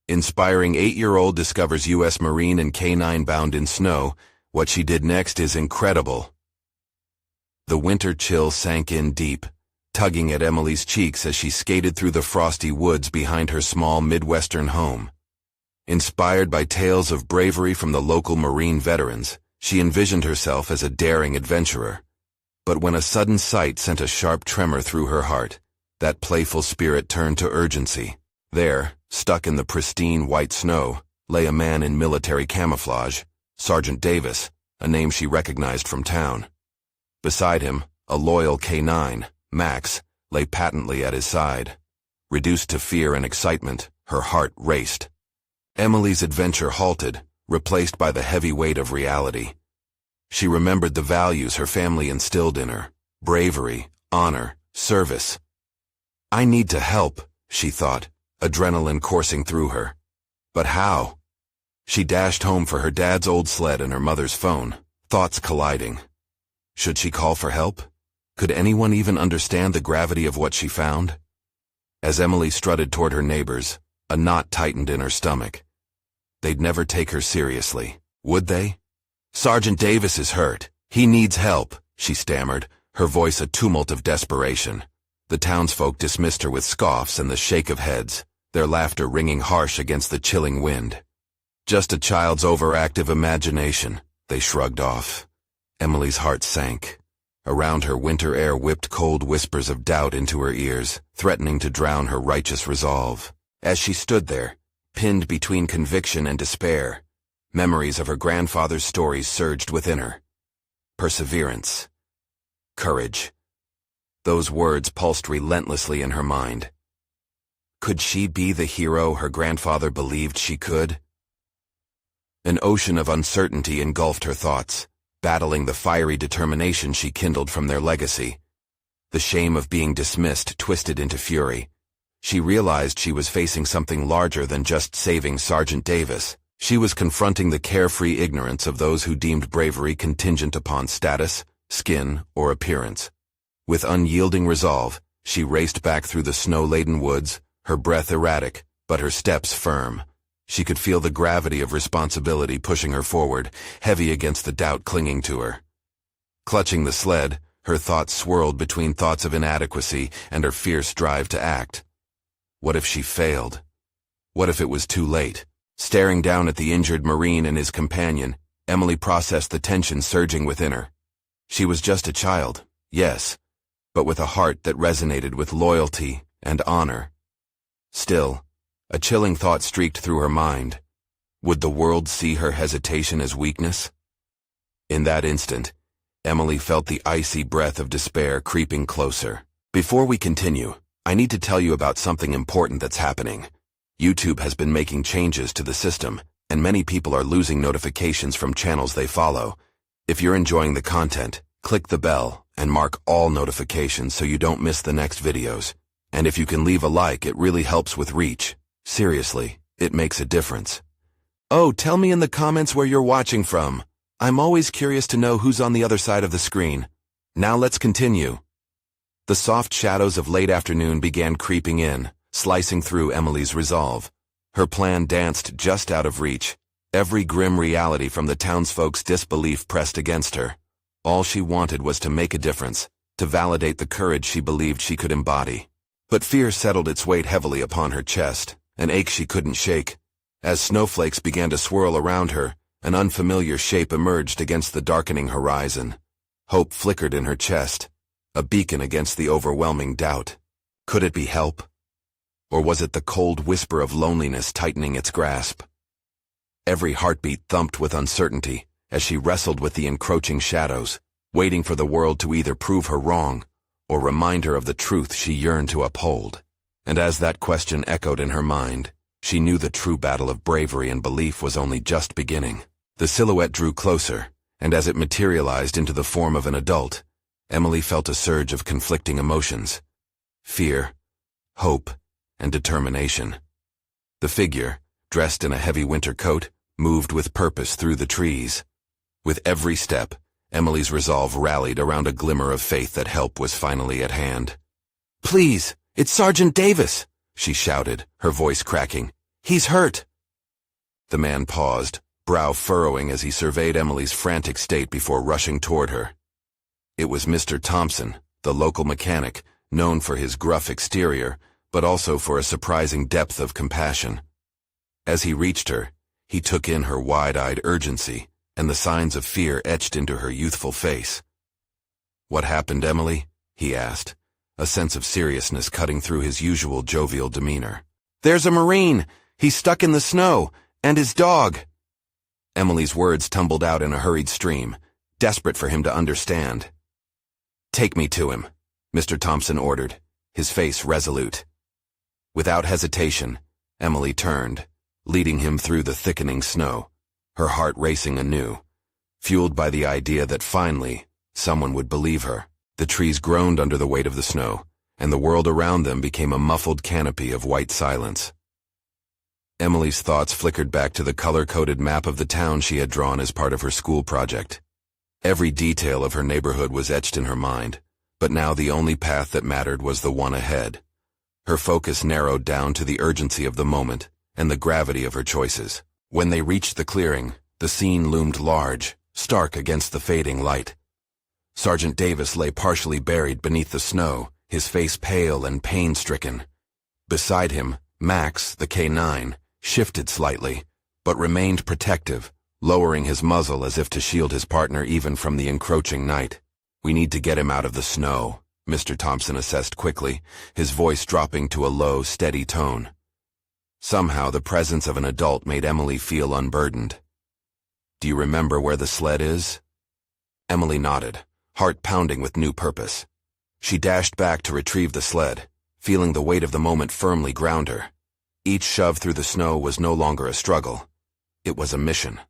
Inspiring 8-year-old discovers U.S. Marine and K-9 bound in snow. What she did next is incredible. The winter chill sank in deep, tugging at Emily's cheeks as she skated through the frosty woods behind her small Midwestern home. Inspired by tales of bravery from the local Marine veterans, she envisioned herself as a daring adventurer. But when a sudden sight sent a sharp tremor through her heart, that playful spirit turned to urgency. There, stuck in the pristine white snow, lay a man in military camouflage, Sergeant Davis, a name she recognized from town. Beside him, a loyal K-9, Max, lay patently at his side. Reduced to fear and excitement, her heart raced. Emily's adventure halted, replaced by the heavy weight of reality. She remembered the values her family instilled in her: bravery, honor, service. I need to help, she thought, adrenaline coursing through her. But how? She dashed home for her dad's old sled and her mother's phone, thoughts colliding. Should she call for help? Could anyone even understand the gravity of what she found? As Emily strutted toward her neighbors, a knot tightened in her stomach. They'd never take her seriously, would they? Sergeant Davis is hurt. He needs help, she stammered, her voice a tumult of desperation. The townsfolk dismissed her with scoffs and the shake of heads, their laughter ringing harsh against the chilling wind. Just a child's overactive imagination, they shrugged off. Emily's heart sank. Around her, winter air whipped cold whispers of doubt into her ears, threatening to drown her righteous resolve. As she stood there, pinned between conviction and despair, memories of her grandfather's stories surged within her. Perseverance. Courage. Those words pulsed relentlessly in her mind. Could she be the hero her grandfather believed she could? An ocean of uncertainty engulfed her thoughts, battling the fiery determination she kindled from their legacy. The shame of being dismissed twisted into fury. She realized she was facing something larger than just saving Sergeant Davis. She was confronting the carefree ignorance of those who deemed bravery contingent upon status, skin, or appearance. With unyielding resolve, she raced back through the snow-laden woods, her breath erratic, but her steps firm. She could feel the gravity of responsibility pushing her forward, heavy against the doubt clinging to her. Clutching the sled, her thoughts swirled between thoughts of inadequacy and her fierce drive to act. What if she failed? What if it was too late? Staring down at the injured Marine and his companion, Emily processed the tension surging within her. She was just a child, yes, but with a heart that resonated with loyalty and honor. Still, a chilling thought streaked through her mind. Would the world see her hesitation as weakness? In that instant, Emily felt the icy breath of despair creeping closer. Before we continue, I need to tell you about something important that's happening. YouTube has been making changes to the system, and many people are losing notifications from channels they follow. If you're enjoying the content, click the bell and mark all notifications so you don't miss the next videos. And if you can leave a like, it really helps with reach. Seriously, it makes a difference. Oh, tell me in the comments where you're watching from. I'm always curious to know who's on the other side of the screen. Now let's continue. The soft shadows of late afternoon began creeping in, slicing through Emily's resolve. Her plan danced just out of reach. Every grim reality from the townsfolk's disbelief pressed against her. All she wanted was to make a difference, to validate the courage she believed she could embody. But fear settled its weight heavily upon her chest, an ache she couldn't shake. As snowflakes began to swirl around her, an unfamiliar shape emerged against the darkening horizon. Hope flickered in her chest, a beacon against the overwhelming doubt. Could it be help? Or was it the cold whisper of loneliness tightening its grasp? Every heartbeat thumped with uncertainty as she wrestled with the encroaching shadows, waiting for the world to either prove her wrong or remind her of the truth she yearned to uphold. And as that question echoed in her mind, she knew the true battle of bravery and belief was only just beginning. The silhouette drew closer, and as it materialized into the form of an adult, Emily felt a surge of conflicting emotions: fear, hope, and determination. The figure, dressed in a heavy winter coat, moved with purpose through the trees. With every step, Emily's resolve rallied around a glimmer of faith that help was finally at hand. "Please, it's Sergeant Davis!" she shouted, her voice cracking. He's hurt." The man paused, brow furrowing as he surveyed Emily's frantic state before rushing toward her. It was Mr. Thompson, the local mechanic, known for his gruff exterior, but also for a surprising depth of compassion. As he reached her, he took in her wide-eyed urgency and the signs of fear etched into her youthful face. "What happened, Emily?" he asked, a sense of seriousness cutting through his usual jovial demeanor. "There's a Marine! He's stuck in the snow! And his dog!" Emily's words tumbled out in a hurried stream, desperate for him to understand. "Take me to him," Mr. Thompson ordered, his face resolute. Without hesitation, Emily turned, leading him through the thickening snow, her heart racing anew, fueled by the idea that finally someone would believe her. The trees groaned under the weight of the snow, and the world around them became a muffled canopy of white silence. Emily's thoughts flickered back to the color-coded map of the town she had drawn as part of her school project. Every detail of her neighborhood was etched in her mind, but now the only path that mattered was the one ahead. Her focus narrowed down to the urgency of the moment and the gravity of her choices. When they reached the clearing, the scene loomed large, stark against the fading light. Sergeant Davis lay partially buried beneath the snow, his face pale and pain-stricken. Beside him, Max, the K-9, shifted slightly, but remained protective, lowering his muzzle as if to shield his partner even from the encroaching night. "We need to get him out of the snow," Mr. Thompson assessed quickly, his voice dropping to a low, steady tone. Somehow the presence of an adult made Emily feel unburdened. "Do you remember where the sled is?" Emily nodded, heart pounding with new purpose. She dashed back to retrieve the sled, feeling the weight of the moment firmly ground her. Each shove through the snow was no longer a struggle. It was a mission.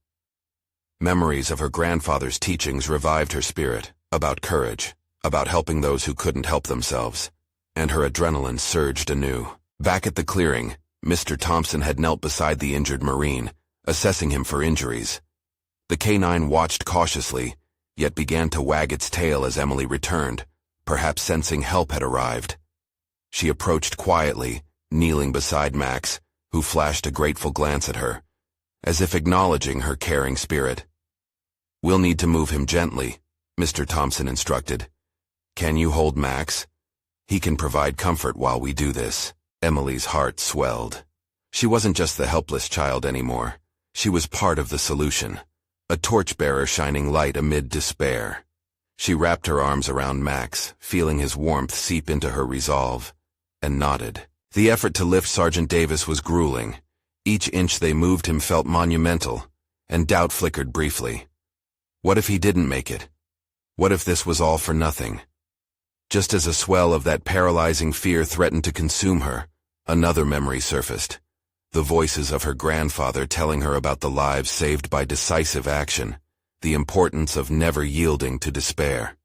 Memories of her grandfather's teachings revived her spirit, about courage, about helping those who couldn't help themselves, and her adrenaline surged anew. Back at the clearing, Mr. Thompson had knelt beside the injured Marine, assessing him for injuries. The K-9 watched cautiously, yet began to wag its tail as Emily returned, perhaps sensing help had arrived. She approached quietly, kneeling beside Max, who flashed a grateful glance at her, as if acknowledging her caring spirit. "We'll need to move him gently," Mr. Thompson instructed. "Can you hold Max? He can provide comfort while we do this." Emily's heart swelled. She wasn't just the helpless child anymore. She was part of the solution, a torchbearer shining light amid despair. She wrapped her arms around Max, feeling his warmth seep into her resolve, and nodded. The effort to lift Sergeant Davis was grueling. Each inch they moved him felt monumental, and doubt flickered briefly. What if he didn't make it? What if this was all for nothing? Just as a swell of that paralyzing fear threatened to consume her, another memory surfaced. The voices of her grandfather telling her about the lives saved by decisive action, the importance of never yielding to despair.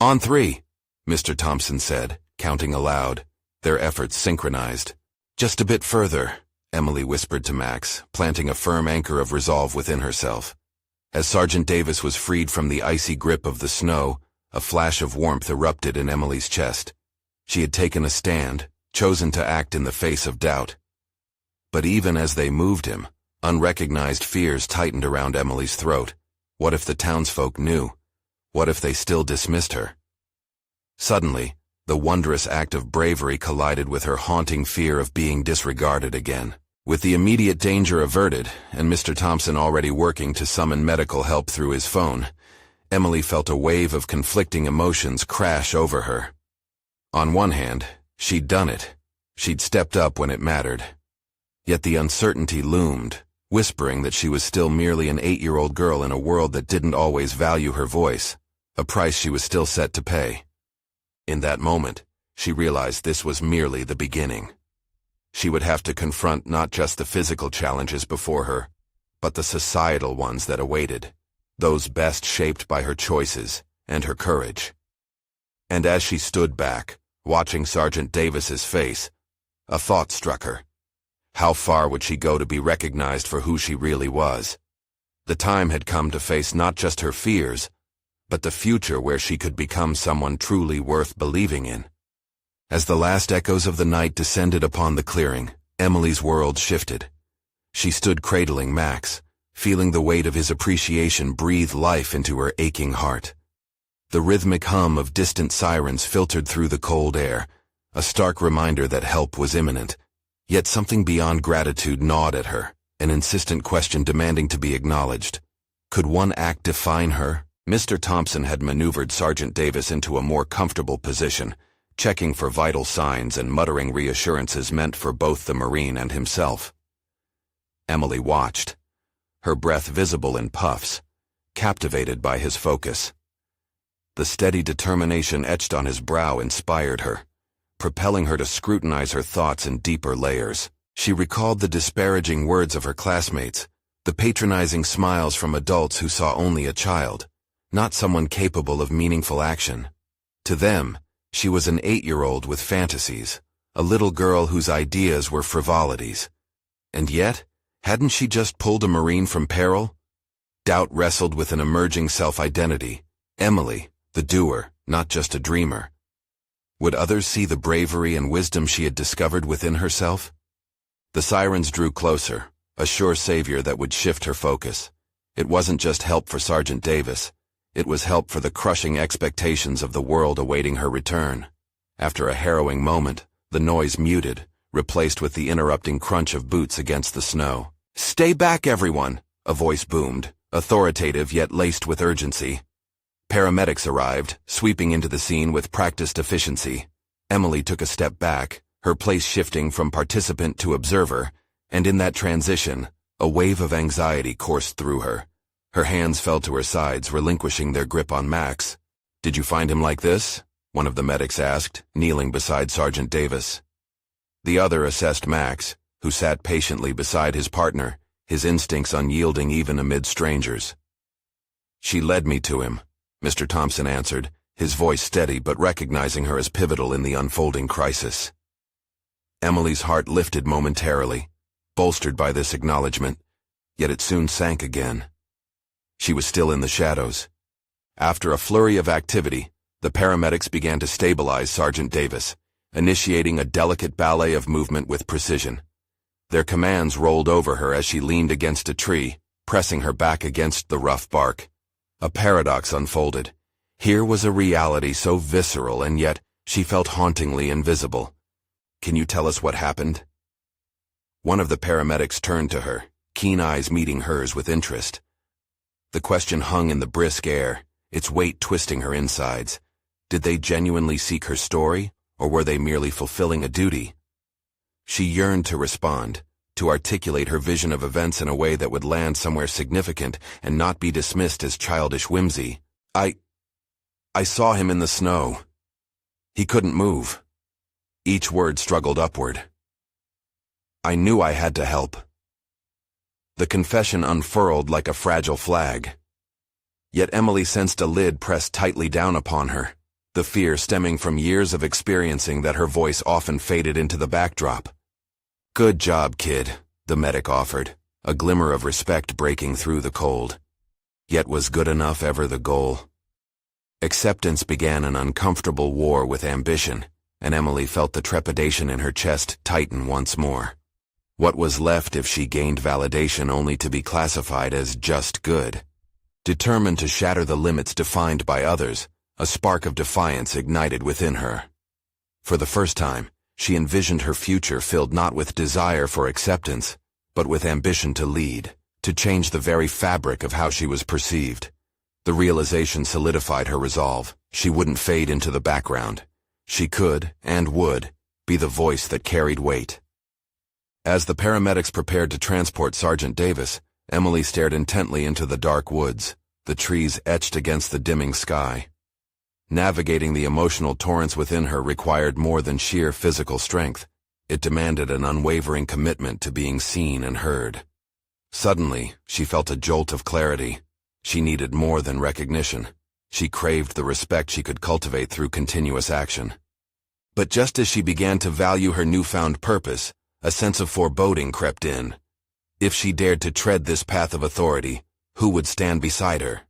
"On 3, Mr. Thompson said, counting aloud, their efforts synchronized. "Just a bit further," Emily whispered to Max, planting a firm anchor of resolve within herself. As Sergeant Davis was freed from the icy grip of the snow, a flash of warmth erupted in Emily's chest. She had taken a stand, chosen to act in the face of doubt. But even as they moved him, unrecognized fears tightened around Emily's throat. What if the townsfolk knew? What if they still dismissed her? Suddenly, the wondrous act of bravery collided with her haunting fear of being disregarded again. With the immediate danger averted, and Mr. Thompson already working to summon medical help through his phone, Emily felt a wave of conflicting emotions crash over her. On one hand, she'd done it. She'd stepped up when it mattered. Yet the uncertainty loomed, whispering that she was still merely an 8-year-old girl in a world that didn't always value her voice, a price she was still set to pay. In that moment, she realized this was merely the beginning. She would have to confront not just the physical challenges before her, but the societal ones that awaited, those best shaped by her choices and her courage. And as she stood back, watching Sergeant Davis's face, a thought struck her. How far would she go to be recognized for who she really was? The time had come to face not just her fears, but the future where she could become someone truly worth believing in. As the last echoes of the night descended upon the clearing, Emily's world shifted. She stood cradling Max, feeling the weight of his appreciation breathe life into her aching heart. The rhythmic hum of distant sirens filtered through the cold air, a stark reminder that help was imminent. Yet something beyond gratitude gnawed at her, an insistent question demanding to be acknowledged. Could one act define her? Mr. Thompson had maneuvered Sergeant Davis into a more comfortable position, checking for vital signs and muttering reassurances meant for both the Marine and himself. Emily watched, her breath visible in puffs, captivated by his focus. The steady determination etched on his brow inspired her, propelling her to scrutinize her thoughts in deeper layers. She recalled the disparaging words of her classmates, the patronizing smiles from adults who saw only a child, not someone capable of meaningful action. To them, she was an 8-year-old with fantasies, a little girl whose ideas were frivolities. And yet, hadn't she just pulled a Marine from peril? Doubt wrestled with an emerging self-identity. Emily, the doer, not just a dreamer. Would others see the bravery and wisdom she had discovered within herself? The sirens drew closer, a sure savior that would shift her focus. It wasn't just help for Sergeant Davis. It was help for the crushing expectations of the world awaiting her return. After a harrowing moment, the noise muted, replaced with the interrupting crunch of boots against the snow. "Stay back, everyone!" a voice boomed, authoritative yet laced with urgency. Paramedics arrived, sweeping into the scene with practiced efficiency. Emily took a step back, her place shifting from participant to observer, and in that transition, a wave of anxiety coursed through her. Her hands fell to her sides, relinquishing their grip on Max. "Did you find him like this?" one of the medics asked, kneeling beside Sergeant Davis. The other assessed Max, who sat patiently beside his partner, his instincts unyielding even amid strangers. "She led me to him," Mr. Thompson answered, his voice steady but recognizing her as pivotal in the unfolding crisis. Emily's heart lifted momentarily, bolstered by this acknowledgement, yet it soon sank again. She was still in the shadows. After a flurry of activity, the paramedics began to stabilize Sergeant Davis, initiating a delicate ballet of movement with precision. Their commands rolled over her as she leaned against a tree, pressing her back against the rough bark. A paradox unfolded. Here was a reality so visceral and yet she felt hauntingly invisible. "Can you tell us what happened?" One of the paramedics turned to her, keen eyes meeting hers with interest. The question hung in the brisk air, its weight twisting her insides. Did they genuinely seek her story, or were they merely fulfilling a duty? She yearned to respond, to articulate her vision of events in a way that would land somewhere significant and not be dismissed as childish whimsy. I saw him in the snow. He couldn't move." Each word struggled upward. "I knew I had to help." The confession unfurled like a fragile flag. Yet Emily sensed a lid pressed tightly down upon her, the fear stemming from years of experiencing that her voice often faded into the backdrop. "Good job, kid," the medic offered, a glimmer of respect breaking through the cold. Yet was good enough ever the goal? Acceptance began an uncomfortable war with ambition, and Emily felt the trepidation in her chest tighten once more. What was left if she gained validation only to be classified as just good? Determined to shatter the limits defined by others, a spark of defiance ignited within her. For the first time, she envisioned her future filled not with desire for acceptance, but with ambition to lead, to change the very fabric of how she was perceived. The realization solidified her resolve. She wouldn't fade into the background. She could, and would, be the voice that carried weight. As the paramedics prepared to transport Sergeant Davis, Emily stared intently into the dark woods, the trees etched against the dimming sky. Navigating the emotional torrents within her required more than sheer physical strength. It demanded an unwavering commitment to being seen and heard. Suddenly, she felt a jolt of clarity. She needed more than recognition. She craved the respect she could cultivate through continuous action. But just as she began to value her newfound purpose, a sense of foreboding crept in. If she dared to tread this path of authority, who would stand beside her?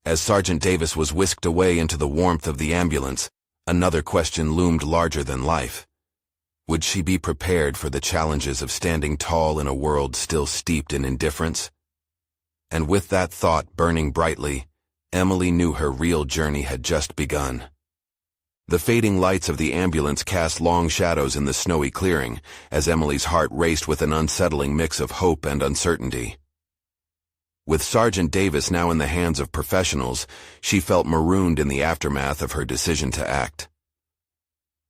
As Sergeant Davis was whisked away into the warmth of the ambulance, another question loomed larger than life. Would she be prepared for the challenges of standing tall in a world still steeped in indifference? And with that thought burning brightly, Emily knew her real journey had just begun. The fading lights of the ambulance cast long shadows in the snowy clearing, as Emily's heart raced with an unsettling mix of hope and uncertainty. With Sergeant Davis now in the hands of professionals, she felt marooned in the aftermath of her decision to act.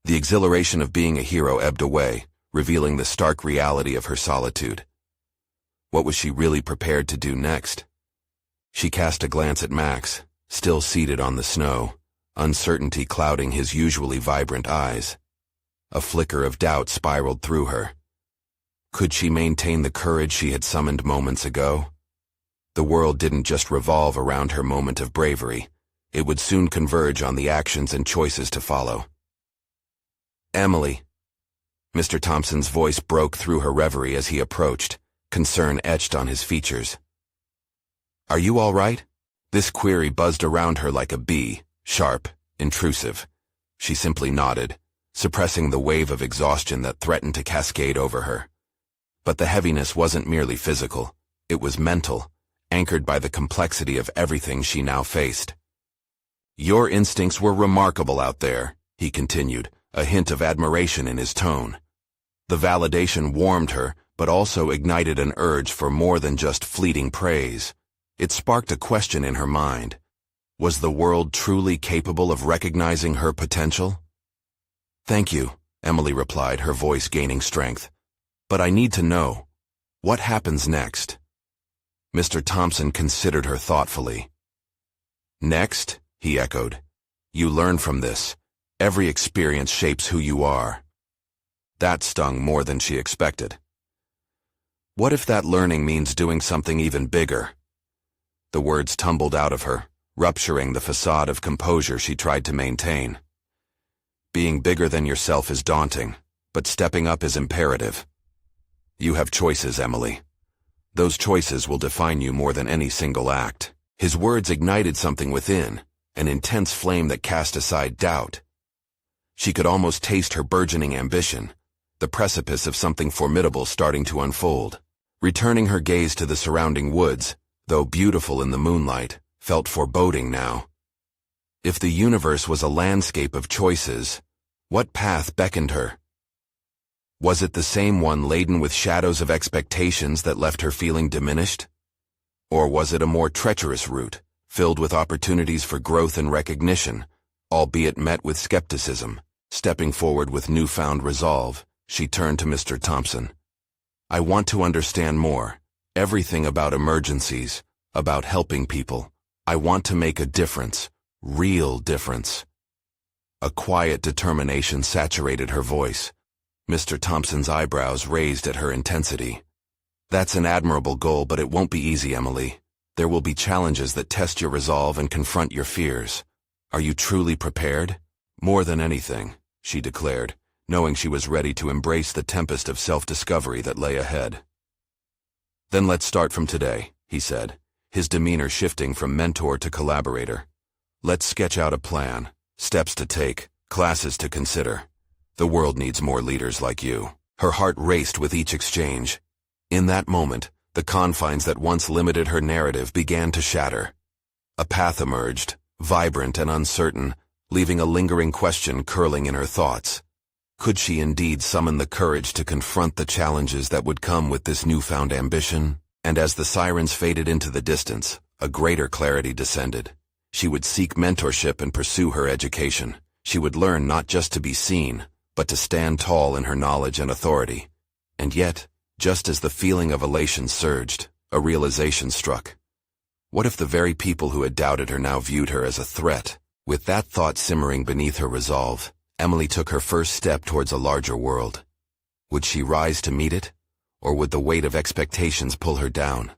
The exhilaration of being a hero ebbed away, revealing the stark reality of her solitude. What was she really prepared to do next? She cast a glance at Max, still seated on the snow, uncertainty clouding his usually vibrant eyes. A flicker of doubt spiraled through her. Could she maintain the courage she had summoned moments ago? The world didn't just revolve around her moment of bravery. It would soon converge on the actions and choices to follow. "Emily." Mr. Thompson's voice broke through her reverie as he approached, concern etched on his features. "Are you all right?" This query buzzed around her like a bee, sharp, intrusive. She simply nodded, suppressing the wave of exhaustion that threatened to cascade over her. But the heaviness wasn't merely physical, it was mental, anchored by the complexity of everything she now faced. "Your instincts were remarkable out there," he continued, a hint of admiration in his tone. The validation warmed her, but also ignited an urge for more than just fleeting praise. It sparked a question in her mind. Was the world truly capable of recognizing her potential? "Thank you," Emily replied, her voice gaining strength. "But I need to know, what happens next?" Mr. Thompson considered her thoughtfully. "Next?" he echoed. "You learn from this. Every experience shapes who you are." That stung more than she expected. What if that learning means doing something even bigger? The words tumbled out of her, rupturing the facade of composure she tried to maintain. Being bigger than yourself is daunting, but stepping up is imperative. You have choices, Emily. Those choices will define you more than any single act. His words ignited something within, an intense flame that cast aside doubt. She could almost taste her burgeoning ambition, the precipice of something formidable starting to unfold. Returning her gaze to the surrounding woods, though beautiful in the moonlight, felt foreboding now. If the universe was a landscape of choices, what path beckoned her? Was it the same one laden with shadows of expectations that left her feeling diminished? Or was it a more treacherous route, filled with opportunities for growth and recognition, albeit met with skepticism? Stepping forward with newfound resolve, she turned to Mr. Thompson. "I want to understand more. Everything about emergencies, about helping people. I want to make a difference, real difference." A quiet determination saturated her voice. Mr. Thompson's eyebrows raised at her intensity. "That's an admirable goal, but it won't be easy, Emily. There will be challenges that test your resolve and confront your fears. Are you truly prepared?" "More than anything," she declared, knowing she was ready to embrace the tempest of self-discovery that lay ahead. "Then let's start from today," he said, his demeanor shifting from mentor to collaborator. "Let's sketch out a plan, steps to take, classes to consider. The world needs more leaders like you." Her heart raced with each exchange. In that moment, the confines that once limited her narrative began to shatter. A path emerged, vibrant and uncertain, leaving a lingering question curling in her thoughts. Could she indeed summon the courage to confront the challenges that would come with this newfound ambition? And as the sirens faded into the distance, a greater clarity descended. She would seek mentorship and pursue her education. She would learn not just to be seen, but to stand tall in her knowledge and authority. And yet, just as the feeling of elation surged, a realization struck. What if the very people who had doubted her now viewed her as a threat? With that thought simmering beneath her resolve, Emily took her first step towards a larger world. Would she rise to meet it, or would the weight of expectations pull her down?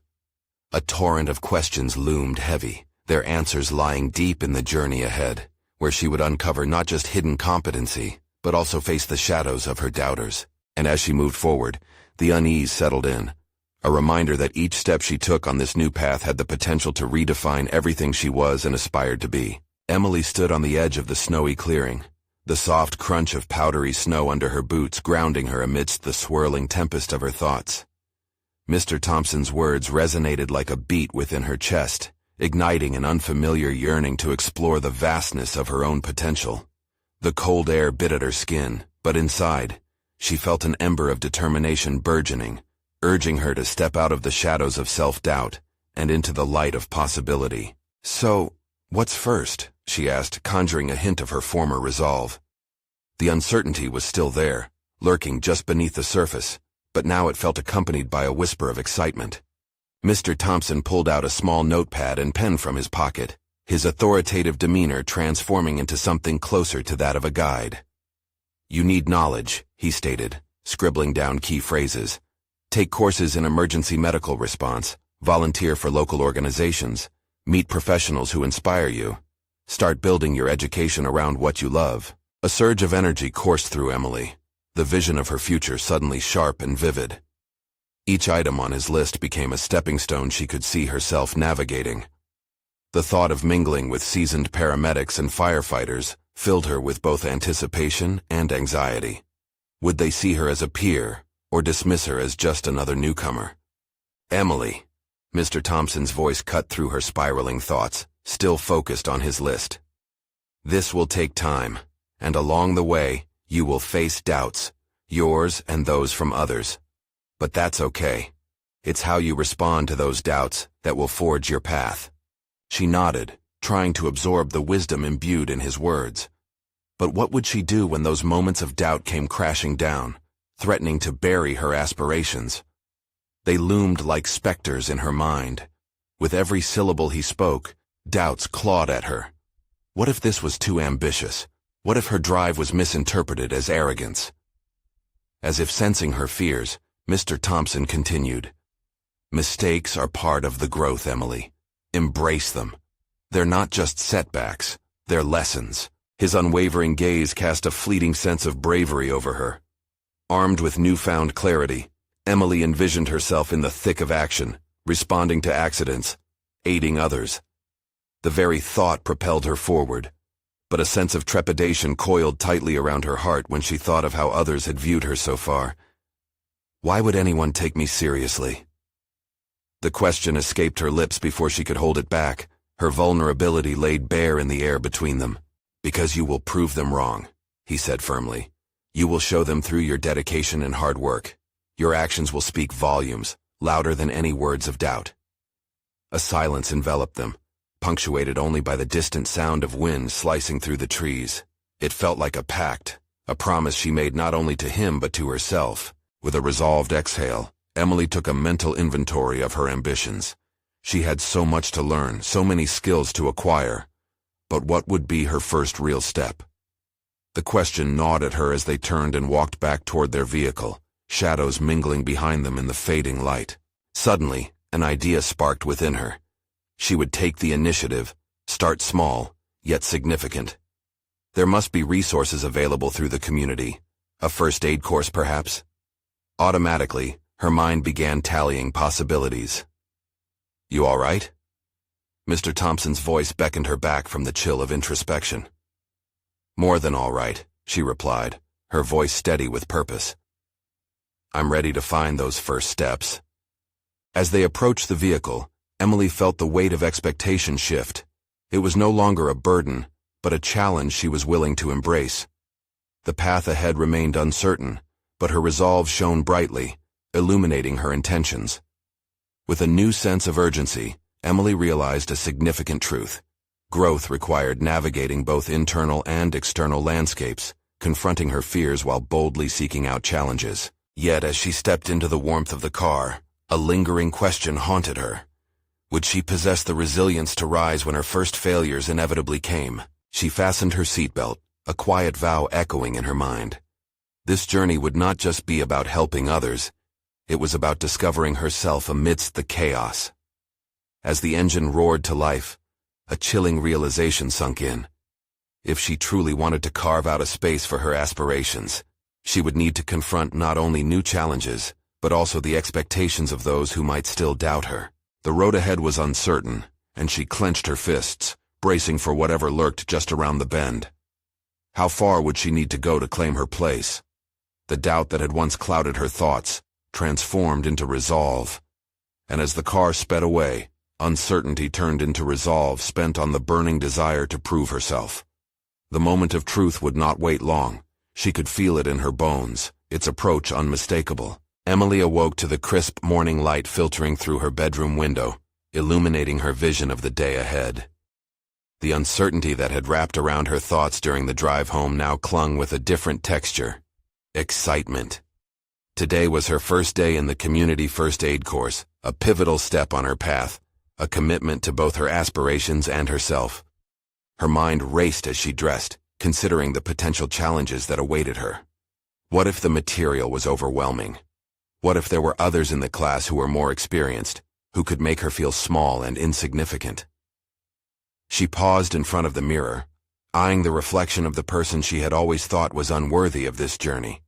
A torrent of questions loomed heavy, their answers lying deep in the journey ahead, where she would uncover not just hidden competency, but also face the shadows of her doubters. And as she moved forward, the unease settled in, a reminder that each step she took on this new path had the potential to redefine everything she was and aspired to be. Emily stood on the edge of the snowy clearing, the soft crunch of powdery snow under her boots grounding her amidst the swirling tempest of her thoughts. Mr. Thompson's words resonated like a beat within her chest, igniting an unfamiliar yearning to explore the vastness of her own potential. The cold air bit at her skin, but inside, she felt an ember of determination burgeoning, urging her to step out of the shadows of self-doubt and into the light of possibility. "So, what's first?" she asked, conjuring a hint of her former resolve. The uncertainty was still there, lurking just beneath the surface, but now it felt accompanied by a whisper of excitement. Mr. Thompson pulled out a small notepad and pen from his pocket, his authoritative demeanor transforming into something closer to that of a guide. "You need knowledge," he stated, scribbling down key phrases. "Take courses in emergency medical response, volunteer for local organizations, meet professionals who inspire you. Start building your education around what you love." A surge of energy coursed through Emily, the vision of her future suddenly sharp and vivid. Each item on his list became a stepping stone she could see herself navigating. The thought of mingling with seasoned paramedics and firefighters filled her with both anticipation and anxiety. Would they see her as a peer, or dismiss her as just another newcomer? "Emily," Mr. Thompson's voice cut through her spiraling thoughts, still focused on his list. "This will take time, and along the way, you will face doubts, yours and those from others. But that's okay. It's how you respond to those doubts that will forge your path." She nodded, trying to absorb the wisdom imbued in his words. But what would she do when those moments of doubt came crashing down, threatening to bury her aspirations? They loomed like specters in her mind. With every syllable he spoke, doubts clawed at her. What if this was too ambitious? What if her drive was misinterpreted as arrogance? As if sensing her fears, Mr. Thompson continued, "Mistakes are part of the growth, Emily. Embrace them. They're not just setbacks, they're lessons." His unwavering gaze cast a fleeting sense of bravery over her. Armed with newfound clarity, Emily envisioned herself in the thick of action, responding to accidents, aiding others. The very thought propelled her forward, but a sense of trepidation coiled tightly around her heart when she thought of how others had viewed her so far. Why would anyone take me seriously? The question escaped her lips before she could hold it back, her vulnerability laid bare in the air between them. "Because you will prove them wrong," he said firmly. "You will show them through your dedication and hard work. Your actions will speak volumes, louder than any words of doubt." A silence enveloped them, punctuated only by the distant sound of wind slicing through the trees. It felt like a pact, a promise she made not only to him but to herself. With a resolved exhale, Emily took a mental inventory of her ambitions. She had so much to learn, so many skills to acquire. But what would be her first real step? The question gnawed at her as they turned and walked back toward their vehicle, shadows mingling behind them in the fading light. Suddenly, an idea sparked within her. She would take the initiative, start small, yet significant. There must be resources available through the community, a first aid course perhaps. Automatically, her mind began tallying possibilities. "You all right?" Mr. Thompson's voice beckoned her back from the chill of introspection. "More than all right," she replied, her voice steady with purpose. "I'm ready to find those first steps." As they approached the vehicle, Emily felt the weight of expectation shift. It was no longer a burden, but a challenge she was willing to embrace. The path ahead remained uncertain, but her resolve shone brightly, illuminating her intentions. With a new sense of urgency, Emily realized a significant truth. Growth required navigating both internal and external landscapes, confronting her fears while boldly seeking out challenges. Yet as she stepped into the warmth of the car, a lingering question haunted her. Would she possess the resilience to rise when her first failures inevitably came? She fastened her seatbelt, a quiet vow echoing in her mind. This journey would not just be about helping others, it was about discovering herself amidst the chaos. As the engine roared to life, a chilling realization sunk in. If she truly wanted to carve out a space for her aspirations, she would need to confront not only new challenges, but also the expectations of those who might still doubt her. The road ahead was uncertain, and she clenched her fists, bracing for whatever lurked just around the bend. How far would she need to go to claim her place? The doubt that had once clouded her thoughts transformed into resolve. And as the car sped away, uncertainty turned into resolve spent on the burning desire to prove herself. The moment of truth would not wait long. She could feel it in her bones, its approach unmistakable. Emily awoke to the crisp morning light filtering through her bedroom window, illuminating her vision of the day ahead. The uncertainty that had wrapped around her thoughts during the drive home now clung with a different texture. Excitement. Today was her first day in the community first aid course, a pivotal step on her path, a commitment to both her aspirations and herself. Her mind raced as she dressed, considering the potential challenges that awaited her. What if the material was overwhelming? What if there were others in the class who were more experienced, who could make her feel small and insignificant? She paused in front of the mirror, eyeing the reflection of the person she had always thought was unworthy of this journey.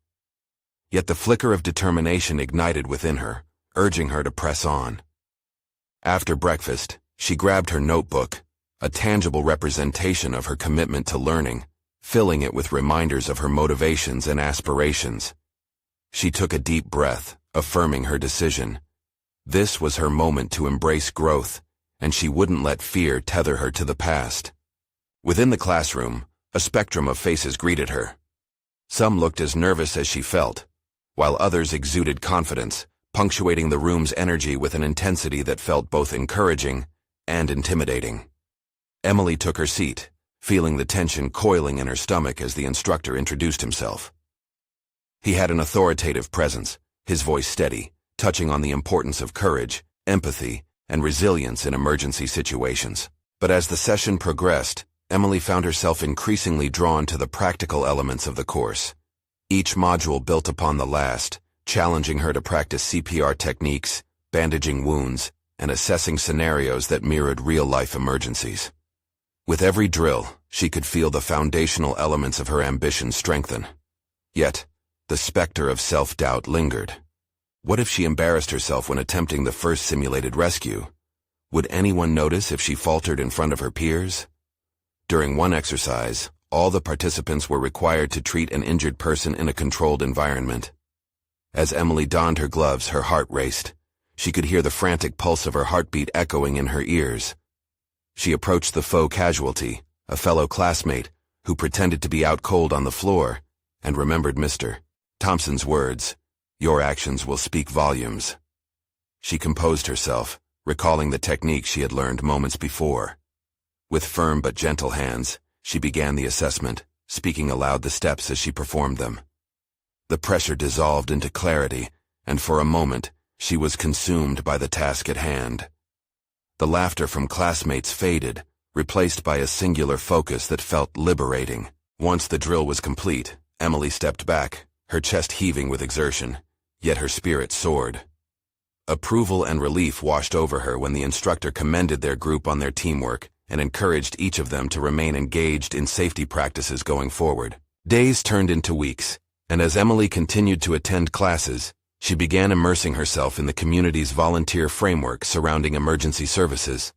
Yet the flicker of determination ignited within her, urging her to press on. After breakfast, she grabbed her notebook, a tangible representation of her commitment to learning, filling it with reminders of her motivations and aspirations. She took a deep breath, affirming her decision. This was her moment to embrace growth, and she wouldn't let fear tether her to the past. Within the classroom, a spectrum of faces greeted her. Some looked as nervous as she felt, while others exuded confidence, punctuating the room's energy with an intensity that felt both encouraging and intimidating. Emily took her seat, feeling the tension coiling in her stomach as the instructor introduced himself. He had an authoritative presence, his voice steady, touching on the importance of courage, empathy, and resilience in emergency situations. But as the session progressed, Emily found herself increasingly drawn to the practical elements of the course. Each module built upon the last, challenging her to practice CPR techniques, bandaging wounds, and assessing scenarios that mirrored real-life emergencies. With every drill, she could feel the foundational elements of her ambition strengthen. Yet, the specter of self-doubt lingered. What if she embarrassed herself when attempting the first simulated rescue? Would anyone notice if she faltered in front of her peers? During one exercise, all the participants were required to treat an injured person in a controlled environment. As Emily donned her gloves, her heart raced. She could hear the frantic pulse of her heartbeat echoing in her ears. She approached the faux casualty, a fellow classmate, who pretended to be out cold on the floor, and remembered Mr. Thompson's words, "Your actions will speak volumes." She composed herself, recalling the technique she had learned moments before. With firm but gentle hands, she began the assessment, speaking aloud the steps as she performed them. The pressure dissolved into clarity, and for a moment, she was consumed by the task at hand. The laughter from classmates faded, replaced by a singular focus that felt liberating. Once the drill was complete, Emily stepped back, her chest heaving with exertion, yet her spirit soared. Approval and relief washed over her when the instructor commended their group on their teamwork and encouraged each of them to remain engaged in safety practices going forward. Days turned into weeks, and as Emily continued to attend classes, she began immersing herself in the community's volunteer framework surrounding emergency services.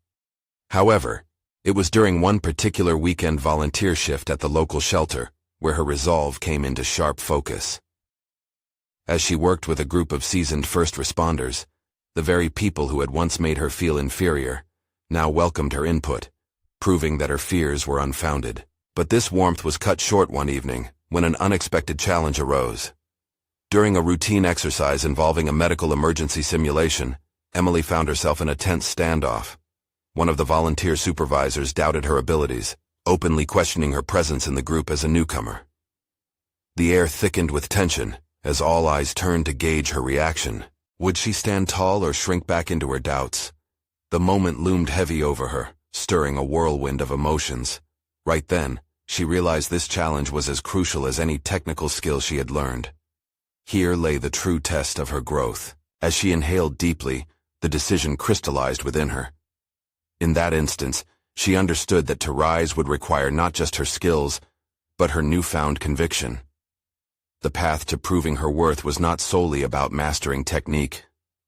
However, it was during one particular weekend volunteer shift at the local shelter where her resolve came into sharp focus. As she worked with a group of seasoned first responders, the very people who had once made her feel inferior now welcomed her input, proving that her fears were unfounded. But this warmth was cut short one evening when an unexpected challenge arose. During a routine exercise involving a medical emergency simulation, Emily found herself in a tense standoff. One of the volunteer supervisors doubted her abilities, openly questioning her presence in the group as a newcomer. The air thickened with tension as all eyes turned to gauge her reaction. Would she stand tall or shrink back into her doubts? The moment loomed heavy over her, stirring a whirlwind of emotions. Right then, she realized this challenge was as crucial as any technical skill she had learned. Here lay the true test of her growth. As she inhaled deeply, the decision crystallized within her. In that instance, she understood that to rise would require not just her skills, but her newfound conviction. The path to proving her worth was not solely about mastering technique.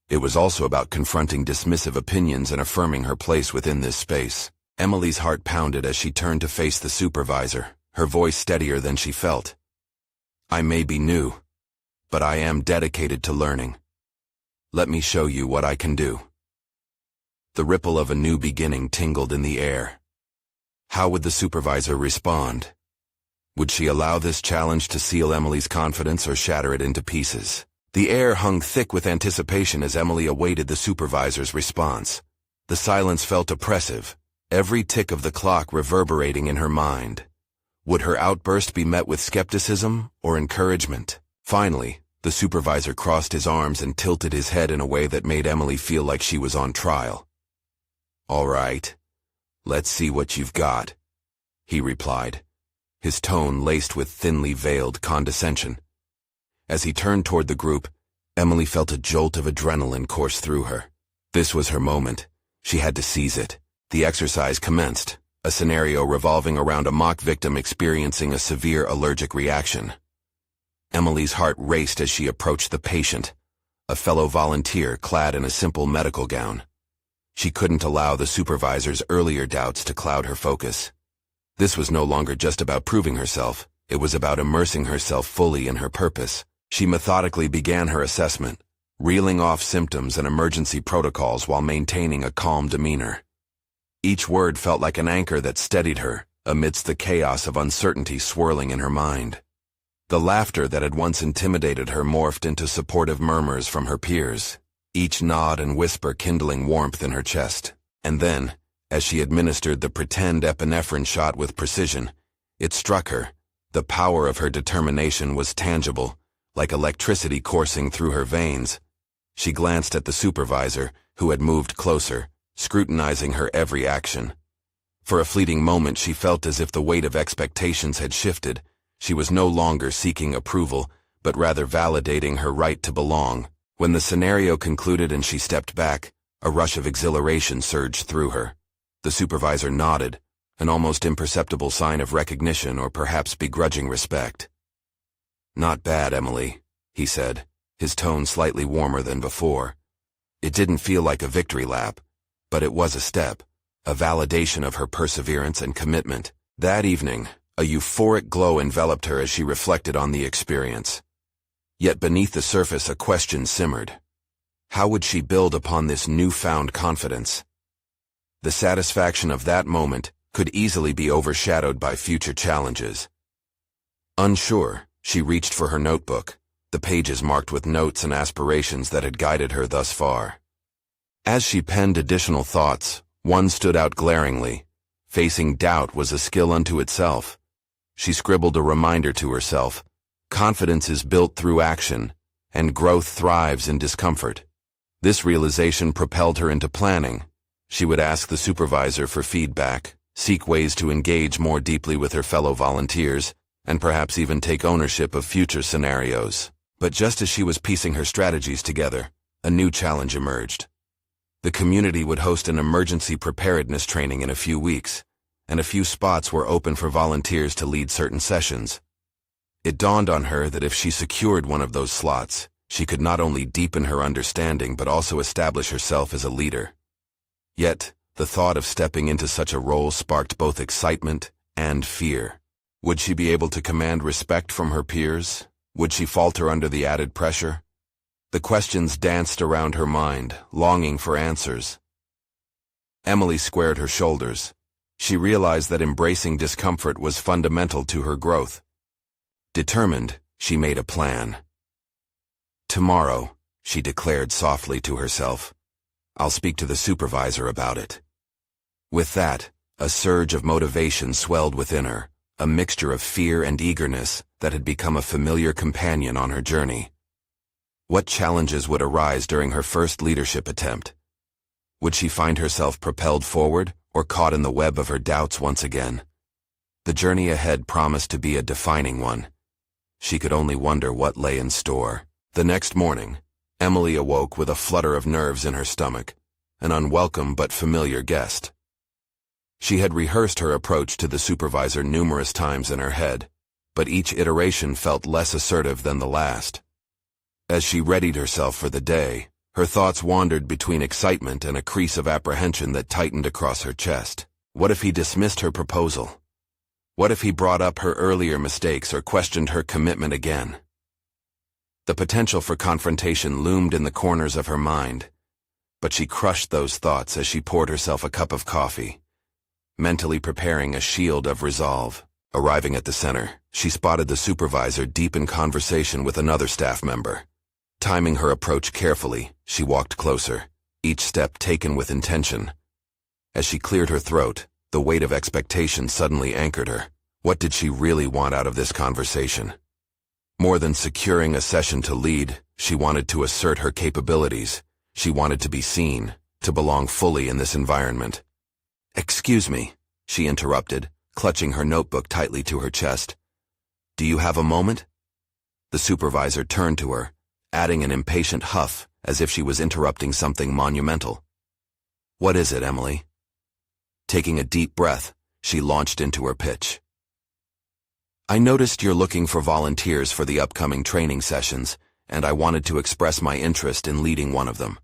It was also about confronting dismissive opinions and affirming her place within this space. Emily's heart pounded as she turned to face the supervisor, her voice steadier than she felt. "I may be new, but I am dedicated to learning. Let me show you what I can do." The ripple of a new beginning tingled in the air. How would the supervisor respond? Would she allow this challenge to seal Emily's confidence or shatter it into pieces? The air hung thick with anticipation as Emily awaited the supervisor's response. The silence felt oppressive, every tick of the clock reverberating in her mind. Would her outburst be met with skepticism or encouragement? Finally, the supervisor crossed his arms and tilted his head in a way that made Emily feel like she was on trial. "All right, let's see what you've got," he replied, his tone laced with thinly veiled condescension. As he turned toward the group, Emily felt a jolt of adrenaline course through her. This was her moment. She had to seize it. The exercise commenced, a scenario revolving around a mock victim experiencing a severe allergic reaction. Emily's heart raced as she approached the patient, a fellow volunteer clad in a simple medical gown. She couldn't allow the supervisor's earlier doubts to cloud her focus. This was no longer just about proving herself, it was about immersing herself fully in her purpose. She methodically began her assessment, reeling off symptoms and emergency protocols while maintaining a calm demeanor. Each word felt like an anchor that steadied her amidst the chaos of uncertainty swirling in her mind. The laughter that had once intimidated her morphed into supportive murmurs from her peers, each nod and whisper kindling warmth in her chest. And then, as she administered the pretend epinephrine shot with precision, it struck her. The power of her determination was tangible, like electricity coursing through her veins. She glanced at the supervisor, who had moved closer, scrutinizing her every action. For a fleeting moment she felt as if the weight of expectations had shifted. She was no longer seeking approval, but rather validating her right to belong. When the scenario concluded and she stepped back, a rush of exhilaration surged through her. The supervisor nodded, an almost imperceptible sign of recognition or perhaps begrudging respect. "Not bad, Emily," he said, his tone slightly warmer than before. It didn't feel like a victory lap, but it was a step, a validation of her perseverance and commitment. That evening, a euphoric glow enveloped her as she reflected on the experience. Yet beneath the surface a question simmered. How would she build upon this newfound confidence? The satisfaction of that moment could easily be overshadowed by future challenges. Unsure, she reached for her notebook, the pages marked with notes and aspirations that had guided her thus far. As she penned additional thoughts, one stood out glaringly. Facing doubt was a skill unto itself. She scribbled a reminder to herself. Confidence is built through action, and growth thrives in discomfort. This realization propelled her into planning. She would ask the supervisor for feedback, seek ways to engage more deeply with her fellow volunteers, and perhaps even take ownership of future scenarios. But just as she was piecing her strategies together, a new challenge emerged. The community would host an emergency preparedness training in a few weeks, and a few spots were open for volunteers to lead certain sessions. It dawned on her that if she secured one of those slots, she could not only deepen her understanding but also establish herself as a leader. Yet, the thought of stepping into such a role sparked both excitement and fear. Would she be able to command respect from her peers? Would she falter under the added pressure? The questions danced around her mind, longing for answers. Emily squared her shoulders. She realized that embracing discomfort was fundamental to her growth. Determined, she made a plan. "Tomorrow," she declared softly to herself, "I'll speak to the supervisor about it." With that, a surge of motivation swelled within her, a mixture of fear and eagerness that had become a familiar companion on her journey. What challenges would arise during her first leadership attempt? Would she find herself propelled forward or caught in the web of her doubts once again? The journey ahead promised to be a defining one. She could only wonder what lay in store. The next morning, Emily awoke with a flutter of nerves in her stomach, an unwelcome but familiar guest. She had rehearsed her approach to the supervisor numerous times in her head, but each iteration felt less assertive than the last. As she readied herself for the day, her thoughts wandered between excitement and a crease of apprehension that tightened across her chest. What if he dismissed her proposal? What if he brought up her earlier mistakes or questioned her commitment again? The potential for confrontation loomed in the corners of her mind, but she crushed those thoughts as she poured herself a cup of coffee, mentally preparing a shield of resolve. Arriving at the center, she spotted the supervisor deep in conversation with another staff member. Timing her approach carefully, she walked closer, each step taken with intention. As she cleared her throat, the weight of expectation suddenly anchored her. What did she really want out of this conversation? More than securing a session to lead, she wanted to assert her capabilities. She wanted to be seen, to belong fully in this environment. "Excuse me," she interrupted, clutching her notebook tightly to her chest. "Do you have a moment?" The supervisor turned to her, adding an impatient huff as if she was interrupting something monumental. "What is it, Emily?" Taking a deep breath, she launched into her pitch. "I noticed you're looking for volunteers for the upcoming training sessions, and I wanted to express my interest in leading one of them."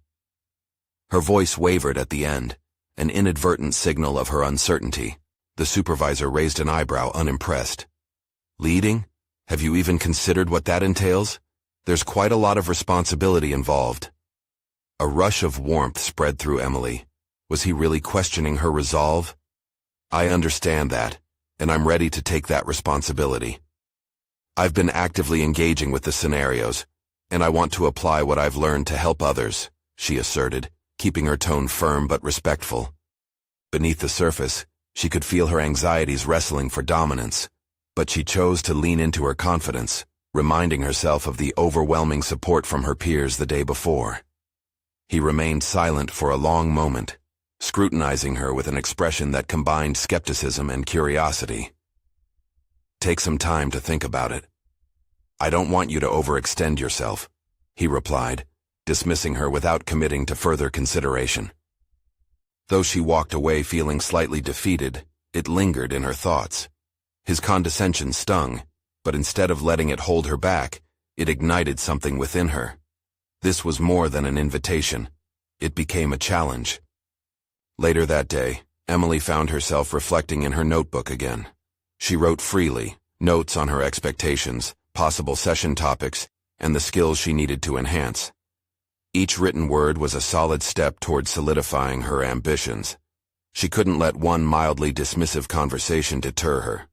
Her voice wavered at the end, an inadvertent signal of her uncertainty. The supervisor raised an eyebrow, unimpressed. "Leading? Have you even considered what that entails? There's quite a lot of responsibility involved." A rush of warmth spread through Emily. Was he really questioning her resolve? "I understand that, and I'm ready to take that responsibility. I've been actively engaging with the scenarios, and I want to apply what I've learned to help others," she asserted, keeping her tone firm but respectful. Beneath the surface, she could feel her anxieties wrestling for dominance, but she chose to lean into her confidence, reminding herself of the overwhelming support from her peers the day before. He remained silent for a long moment, scrutinizing her with an expression that combined skepticism and curiosity. "Take some time to think about it. I don't want you to overextend yourself," he replied, dismissing her without committing to further consideration. Though she walked away feeling slightly defeated, it lingered in her thoughts. His condescension stung, but instead of letting it hold her back, it ignited something within her. This was more than an invitation. It became a challenge. Later that day, Emily found herself reflecting in her notebook again. She wrote freely, notes on her expectations, possible session topics, and the skills she needed to enhance. Each written word was a solid step toward solidifying her ambitions. She couldn't let one mildly dismissive conversation deter her.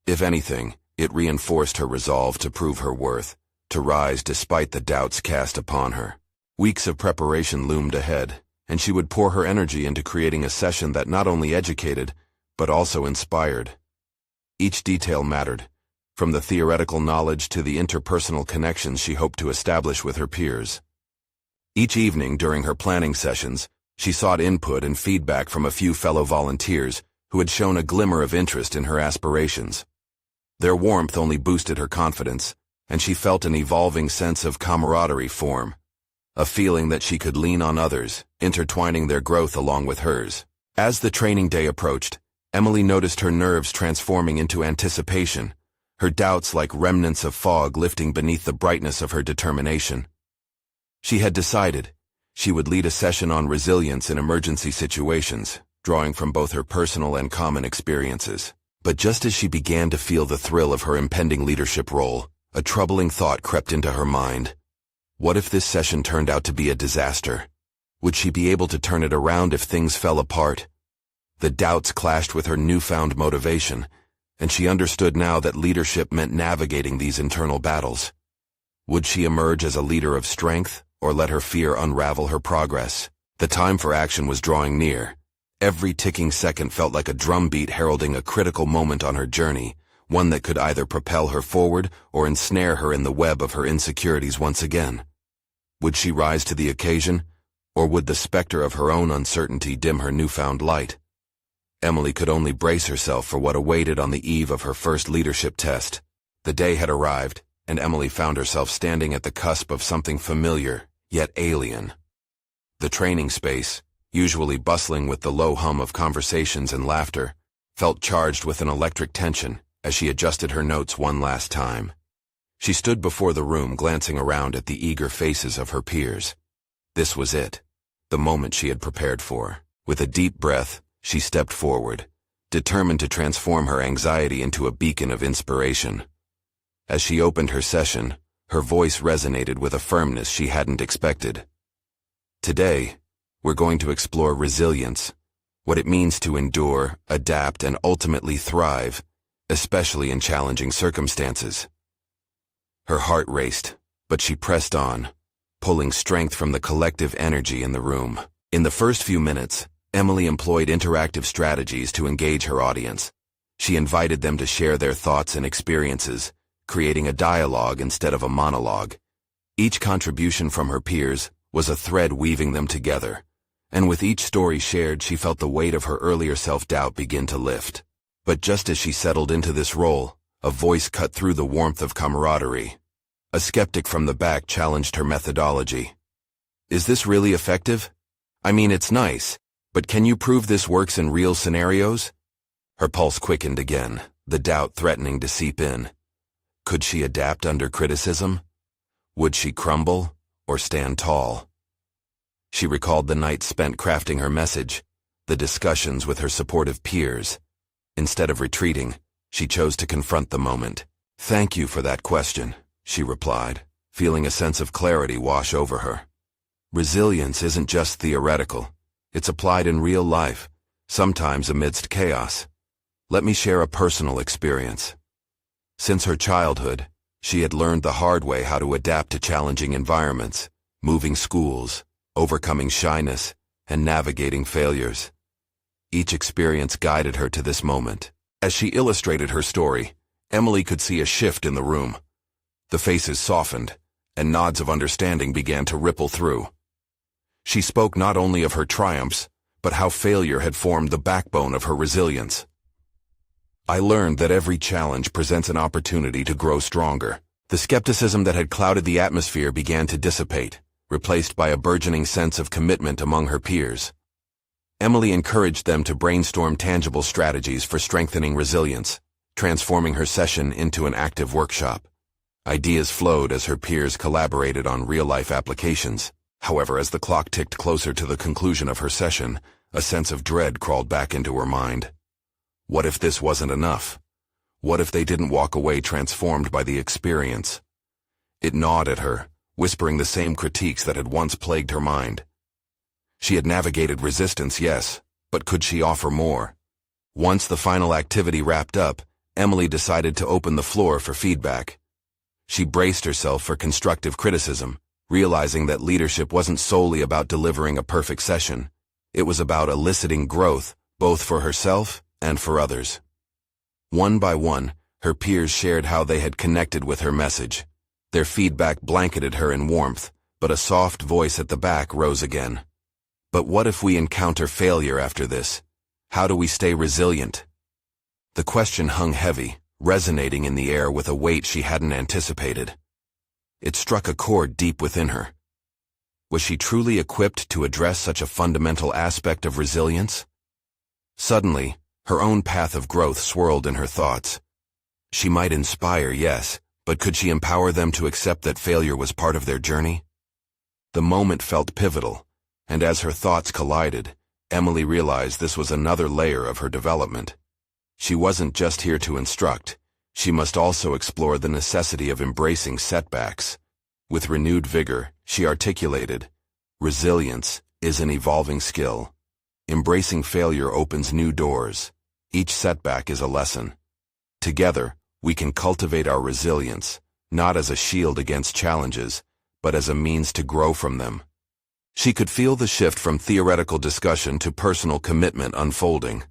If anything, it reinforced her resolve to prove her worth, to rise despite the doubts cast upon her. Weeks of preparation loomed ahead, and she would pour her energy into creating a session that not only educated, but also inspired. Each detail mattered, from the theoretical knowledge to the interpersonal connections she hoped to establish with her peers. Each evening during her planning sessions, she sought input and feedback from a few fellow volunteers who had shown a glimmer of interest in her aspirations. Their warmth only boosted her confidence, and she felt an evolving sense of camaraderie form, a feeling that she could lean on others, intertwining their growth along with hers. As the training day approached, Emily noticed her nerves transforming into anticipation, her doubts like remnants of fog lifting beneath the brightness of her determination. She had decided she would lead a session on resilience in emergency situations, drawing from both her personal and common experiences. But just as she began to feel the thrill of her impending leadership role, a troubling thought crept into her mind. What if this session turned out to be a disaster? Would she be able to turn it around if things fell apart? The doubts clashed with her newfound motivation, and she understood now that leadership meant navigating these internal battles. Would she emerge as a leader of strength, or let her fear unravel her progress? The time for action was drawing near. Every ticking second felt like a drumbeat heralding a critical moment on her journey, one that could either propel her forward or ensnare her in the web of her insecurities once again. Would she rise to the occasion, or would the specter of her own uncertainty dim her newfound light? Emily could only brace herself for what awaited on the eve of her first leadership test. The day had arrived, and Emily found herself standing at the cusp of something familiar, yet alien. The training space, usually bustling with the low hum of conversations and laughter, felt charged with an electric tension as she adjusted her notes one last time. She stood before the room, glancing around at the eager faces of her peers. This was it, the moment she had prepared for. With a deep breath, she stepped forward, determined to transform her anxiety into a beacon of inspiration. As she opened her session, her voice resonated with a firmness she hadn't expected. Today, we're going to explore resilience, what it means to endure, adapt, and ultimately thrive, especially in challenging circumstances. Her heart raced, but she pressed on, pulling strength from the collective energy in the room. In the first few minutes, Emily employed interactive strategies to engage her audience. She invited them to share their thoughts and experiences, creating a dialogue instead of a monologue. Each contribution from her peers was a thread weaving them together, and with each story shared, she felt the weight of her earlier self-doubt begin to lift. But just as she settled into this role, a voice cut through the warmth of camaraderie. A skeptic from the back challenged her methodology. "Is this really effective? I mean, it's nice, but can you prove this works in real scenarios?" Her pulse quickened again, the doubt threatening to seep in. Could she adapt under criticism? Would she crumble or stand tall? She recalled the nights spent crafting her message, the discussions with her supportive peers. Instead of retreating, she chose to confront the moment. "Thank you for that question," she replied, feeling a sense of clarity wash over her. Resilience isn't just theoretical. It's applied in real life, sometimes amidst chaos. Let me share a personal experience. Since her childhood, she had learned the hard way how to adapt to challenging environments, moving schools, overcoming shyness, and navigating failures. Each experience guided her to this moment. As she illustrated her story, Emily could see a shift in the room. The faces softened, and nods of understanding began to ripple through. She spoke not only of her triumphs, but how failure had formed the backbone of her resilience. "I learned that every challenge presents an opportunity to grow stronger." The skepticism that had clouded the atmosphere began to dissipate, replaced by a burgeoning sense of commitment among her peers. Emily encouraged them to brainstorm tangible strategies for strengthening resilience, transforming her session into an active workshop. Ideas flowed as her peers collaborated on real-life applications. However, as the clock ticked closer to the conclusion of her session, a sense of dread crawled back into her mind. What if this wasn't enough? What if they didn't walk away transformed by the experience? It gnawed at her, whispering the same critiques that had once plagued her mind. She had navigated resistance, yes, but could she offer more? Once the final activity wrapped up, Emily decided to open the floor for feedback. She braced herself for constructive criticism, realizing that leadership wasn't solely about delivering a perfect session. It was about eliciting growth, both for herself and for others. One by one, her peers shared how they had connected with her message. Their feedback blanketed her in warmth, but a soft voice at the back rose again. "But what if we encounter failure after this? How do we stay resilient?" The question hung heavy, resonating in the air with a weight she hadn't anticipated. It struck a chord deep within her. Was she truly equipped to address such a fundamental aspect of resilience? Suddenly, her own path of growth swirled in her thoughts. She might inspire, yes, but could she empower them to accept that failure was part of their journey? The moment felt pivotal, and as her thoughts collided, Emily realized this was another layer of her development. She wasn't just here to instruct. She must also explore the necessity of embracing setbacks. With renewed vigor, she articulated, "Resilience is an evolving skill. Embracing failure opens new doors. Each setback is a lesson. Together, we can cultivate our resilience, not as a shield against challenges, but as a means to grow from them." She could feel the shift from theoretical discussion to personal commitment unfolding.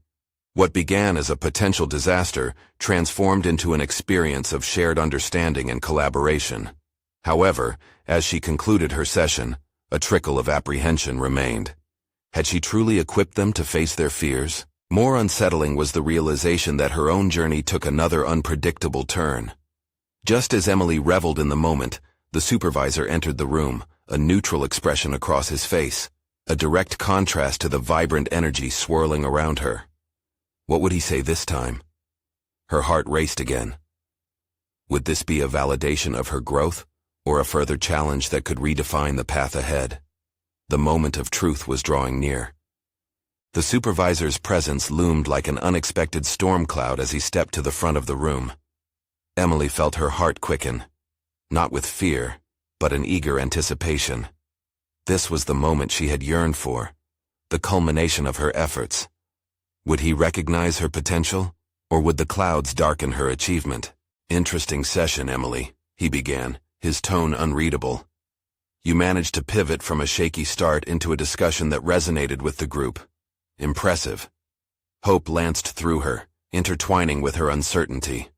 What began as a potential disaster transformed into an experience of shared understanding and collaboration. However, as she concluded her session, a trickle of apprehension remained. Had she truly equipped them to face their fears? More unsettling was the realization that her own journey took another unpredictable turn. Just as Emily reveled in the moment, the supervisor entered the room, a neutral expression across his face, a direct contrast to the vibrant energy swirling around her. What would he say this time? Her heart raced again. Would this be a validation of her growth, or a further challenge that could redefine the path ahead? The moment of truth was drawing near. The supervisor's presence loomed like an unexpected storm cloud as he stepped to the front of the room. Emily felt her heart quicken, not with fear, but an eager anticipation. This was the moment she had yearned for, the culmination of her efforts. Would he recognize her potential, or would the clouds darken her achievement? "Interesting session, Emily," he began, his tone unreadable. "You managed to pivot from a shaky start into a discussion that resonated with the group. Impressive." Hope lanced through her, intertwining with her uncertainty.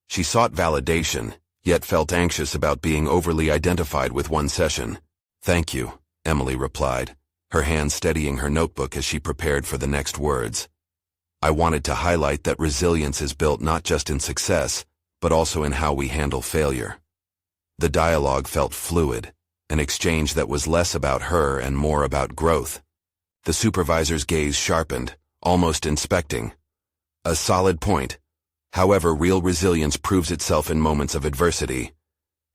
She sought validation, yet felt anxious about being overly identified with one session. "Thank you," Emily replied, her hand steadying her notebook as she prepared for the next words. "I wanted to highlight that resilience is built not just in success, but also in how we handle failure." The dialogue felt fluid, an exchange that was less about her and more about growth. The supervisor's gaze sharpened, almost inspecting. "A solid point. However, real resilience proves itself in moments of adversity.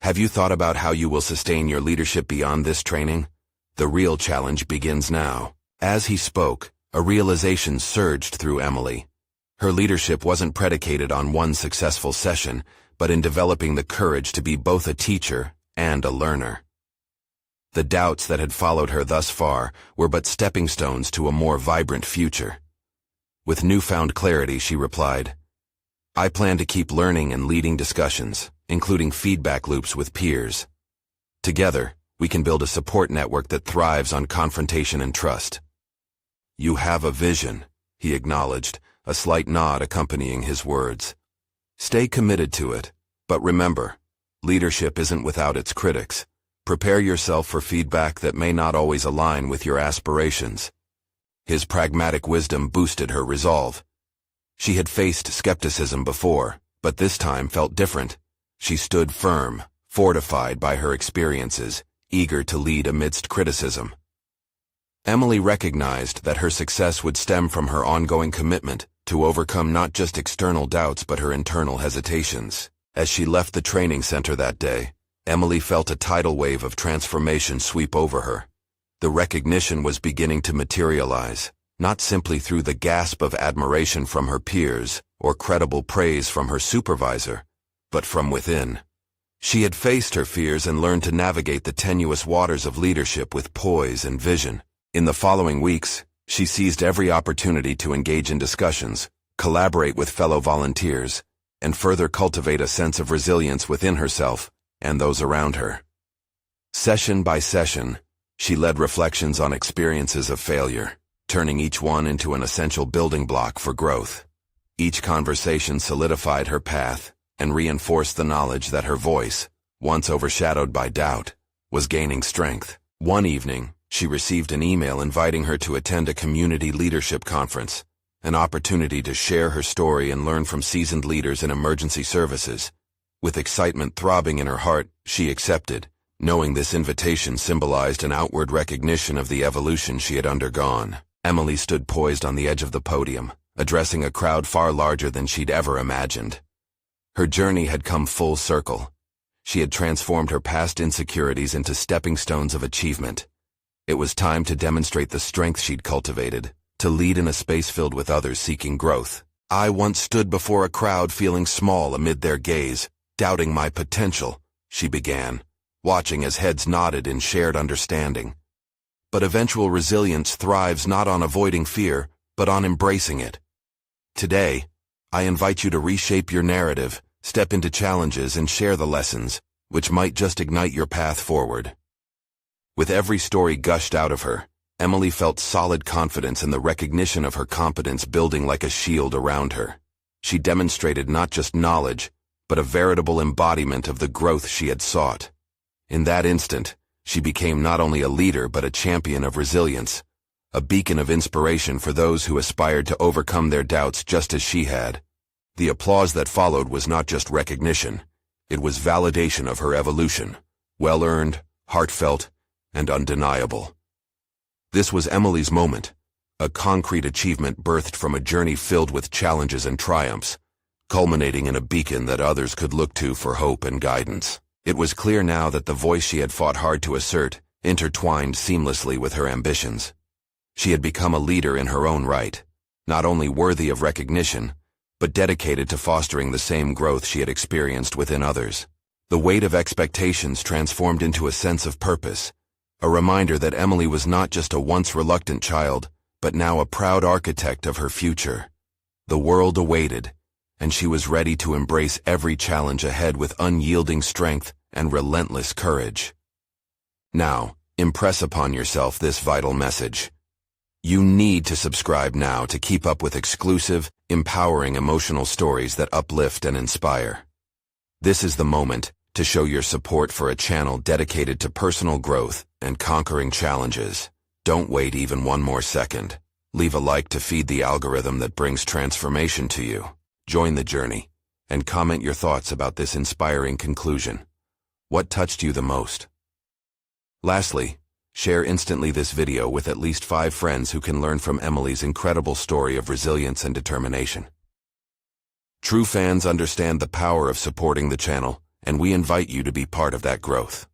Have you thought about how you will sustain your leadership beyond this training? The real challenge begins now." As he spoke, a realization surged through Emily. Her leadership wasn't predicated on one successful session, but in developing the courage to be both a teacher and a learner. The doubts that had followed her thus far were but stepping stones to a more vibrant future. With newfound clarity, she replied, "I plan to keep learning and leading discussions, including feedback loops with peers. Together, we can build a support network that thrives on confrontation and trust." "You have a vision," he acknowledged, a slight nod accompanying his words. "Stay committed to it, but remember, leadership isn't without its critics. Prepare yourself for feedback that may not always align with your aspirations." His pragmatic wisdom boosted her resolve. She had faced skepticism before, but this time felt different. She stood firm, fortified by her experiences, eager to lead amidst criticism. Emily recognized that her success would stem from her ongoing commitment to overcome not just external doubts but her internal hesitations. As she left the training center that day, Emily felt a tidal wave of transformation sweep over her. The recognition was beginning to materialize, not simply through the gasp of admiration from her peers or credible praise from her supervisor, but from within. She had faced her fears and learned to navigate the tenuous waters of leadership with poise and vision. In the following weeks, she seized every opportunity to engage in discussions, collaborate with fellow volunteers, and further cultivate a sense of resilience within herself and those around her. Session by session, she led reflections on experiences of failure, turning each one into an essential building block for growth. Each conversation solidified her path and reinforced the knowledge that her voice, once overshadowed by doubt, was gaining strength. One evening, she received an email inviting her to attend a community leadership conference, an opportunity to share her story and learn from seasoned leaders in emergency services. With excitement throbbing in her heart, she accepted, knowing this invitation symbolized an outward recognition of the evolution she had undergone. Emily stood poised on the edge of the podium, addressing a crowd far larger than she'd ever imagined. Her journey had come full circle. She had transformed her past insecurities into stepping stones of achievement. It was time to demonstrate the strength she'd cultivated, to lead in a space filled with others seeking growth. "I once stood before a crowd feeling small amid their gaze, doubting my potential," she began, watching as heads nodded in shared understanding. "But eventual resilience thrives not on avoiding fear, but on embracing it. Today, I invite you to reshape your narrative, step into challenges, and share the lessons, which might just ignite your path forward." With every story gushed out of her, Emily felt solid confidence in the recognition of her competence building like a shield around her. She demonstrated not just knowledge, but a veritable embodiment of the growth she had sought. In that instant, she became not only a leader but a champion of resilience, a beacon of inspiration for those who aspired to overcome their doubts just as she had. The applause that followed was not just recognition, it was validation of her evolution, well-earned, heartfelt, and undeniable. This was Emily's moment, a concrete achievement birthed from a journey filled with challenges and triumphs, culminating in a beacon that others could look to for hope and guidance. It was clear now that the voice she had fought hard to assert intertwined seamlessly with her ambitions. She had become a leader in her own right, not only worthy of recognition, but dedicated to fostering the same growth she had experienced within others. The weight of expectations transformed into a sense of purpose, a reminder that Emily was not just a once reluctant child, but now a proud architect of her future. The world awaited, and she was ready to embrace every challenge ahead with unyielding strength and relentless courage. Now, impress upon yourself this vital message. You need to subscribe now to keep up with exclusive, empowering emotional stories that uplift and inspire. This is the moment to show your support for a channel dedicated to personal growth and conquering challenges. Don't wait even one more second. Leave a like to feed the algorithm that brings transformation to you. Join the journey, and comment your thoughts about this inspiring conclusion. What touched you the most? Lastly, share instantly this video with at least 5 friends who can learn from Emily's incredible story of resilience and determination. True fans understand the power of supporting the channel, and we invite you to be part of that growth.